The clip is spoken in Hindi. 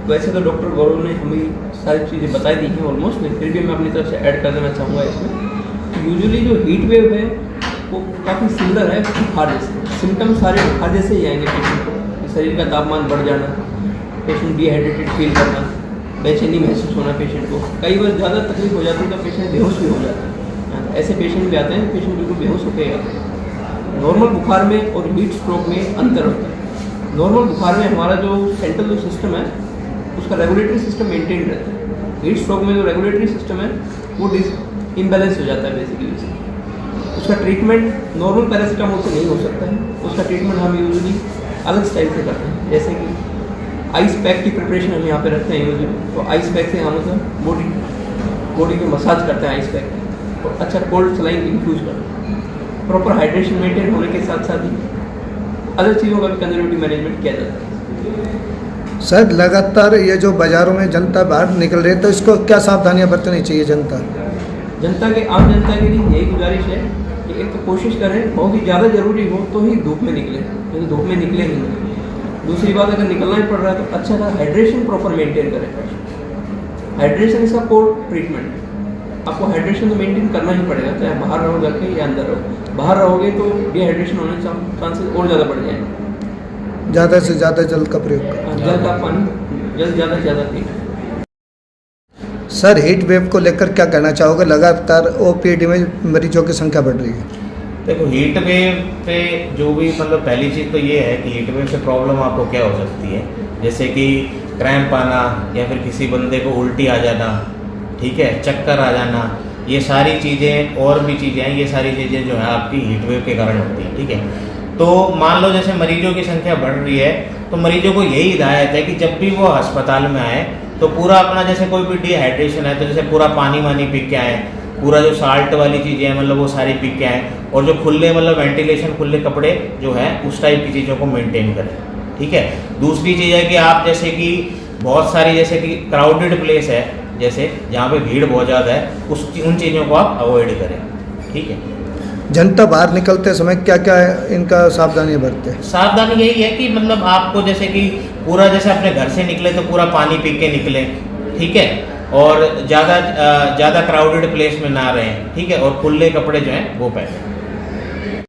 वैसे तो डॉक्टर गौरव ने हमें सारी चीज़ें बता दी हैं ऑलमोस्ट, फिर भी मैं अपनी तरफ से ऐड कर देना चाहूँगा इसमें। यूजुअली जो हीट वेव है वो काफ़ी सिमिलर है बुखार जैसे, सिम्टम्स सारे बुखार जैसे ही आएंगे पेशेंट को। शरीर का तापमान बढ़ जाना, पेशेंट डिहाइड्रेटेड फील करना, बेचैनी महसूस होना पेशेंट को, कई बार ज़्यादा तकलीफ हो जाती है तो पेशेंट बेहोश भी हो जाता है। ऐसे पेशेंट भी आते हैं, पेशेंट बिल्कुल बेहोश होकर आते हैं। नॉर्मल बुखार में और हीट स्ट्रोक में अंतर होता है। नॉर्मल बुखार में हमारा जो सेंट्रल जो सिस्टम है उसका रेगुलेटरी सिस्टम मेंटेन रहता है। हीट स्ट्रोक में जो रेगुलेटरी सिस्टम है वो इम्बैलेंस हो जाता है बेसिकली। उसका ट्रीटमेंट नॉर्मल पैरासीटामोल से नहीं हो सकता है। उसका ट्रीटमेंट हम यूजुअली अलग स्टाइल से करते हैं, जैसे कि आइस पैक की प्रिपरेशन हम यहाँ पे रखते हैं यूजुअली। तो आइस पैक से हम मतलब बॉडी में मसाज करते हैं आइस पैक में, तो अच्छा कोल्ड सलाइन इन्फ्यूज़ करते हैं। प्रॉपर हाइड्रेशन मेंटेन होने के साथ साथ ही अदर चीज़ों का भी कंजर्वेटिव मैनेजमेंट किया जाता है। सर लगातार ये जो बाज़ारों में जनता बाहर निकल रही है तो इसको क्या सावधानियां बरतनी चाहिए जनता के आम जनता के लिए यही गुजारिश है कि एक तो कोशिश करें, बहुत ही ज़्यादा ज़रूरी हो तो ही धूप में निकले, नहीं तो धूप में निकले ही नहीं। दूसरी बात, अगर निकलना ही पड़ रहा है तो अच्छा सा हाइड्रेशन प्रॉपर मेंटेन करें। हाइड्रेशन इसका कोर ट्रीटमेंट है। आपको हाइड्रेशन तो मेंटेन करना ही पड़ेगा, चाहे बाहर रहो जाके या अंदर रहो। बाहर रहोगे तो डिहाइड्रेशन होने के चांसेस और ज़्यादा बढ़ जाएंगे। ज़्यादा से ज़्यादा जल का प्रयोग करें। जल का पानी ज़्यादा से ज़्यादा पिए। सर हीट वेव को लेकर क्या कहना चाहोगे? लगातार ओपीडी में मरीजों की संख्या बढ़ रही है। देखो हीट वेव पे जो भी मतलब पहली चीज़ तो ये है कि हीट वेव से प्रॉब्लम आपको क्या हो सकती है, जैसे कि क्रैम्प आना या फिर किसी बंदे को उल्टी आ जाना, ठीक है, चक्कर आ जाना, ये सारी चीज़ें और भी चीज़ें हैं, ये सारी चीज़ें जो है आपकी हीट वेव के कारण होती हैं। ठीक है, तो मान लो जैसे मरीजों की संख्या बढ़ रही है तो मरीजों को यही हिदायत है कि जब भी वो अस्पताल में आए तो पूरा अपना, जैसे कोई भी डिहाइड्रेशन है तो जैसे पूरा पानी वानी पी के आए, पूरा जो साल्ट वाली चीज़ें हैं मतलब वो सारी पी के आए, और जो खुले मतलब वेंटिलेशन खुले कपड़े जो है उस टाइप की चीज़ों को मेंटेन करें। ठीक है, दूसरी चीज़ है कि आप जैसे कि बहुत सारी जैसे कि क्राउडेड प्लेस है, जैसे जहाँ पे भीड़ बहुत ज़्यादा है, उन चीज़ों को आप अवॉइड करें। ठीक है, जनता बाहर निकलते समय क्या क्या इनका सावधानियां बरतें? सावधानी यही है कि मतलब आपको जैसे कि पूरा जैसे अपने घर से निकले तो पूरा पानी पी के निकलें। ठीक है, और ज़्यादा क्राउडेड प्लेस में ना रहें। ठीक है, और खुले कपड़े जो हैं वो पहनें।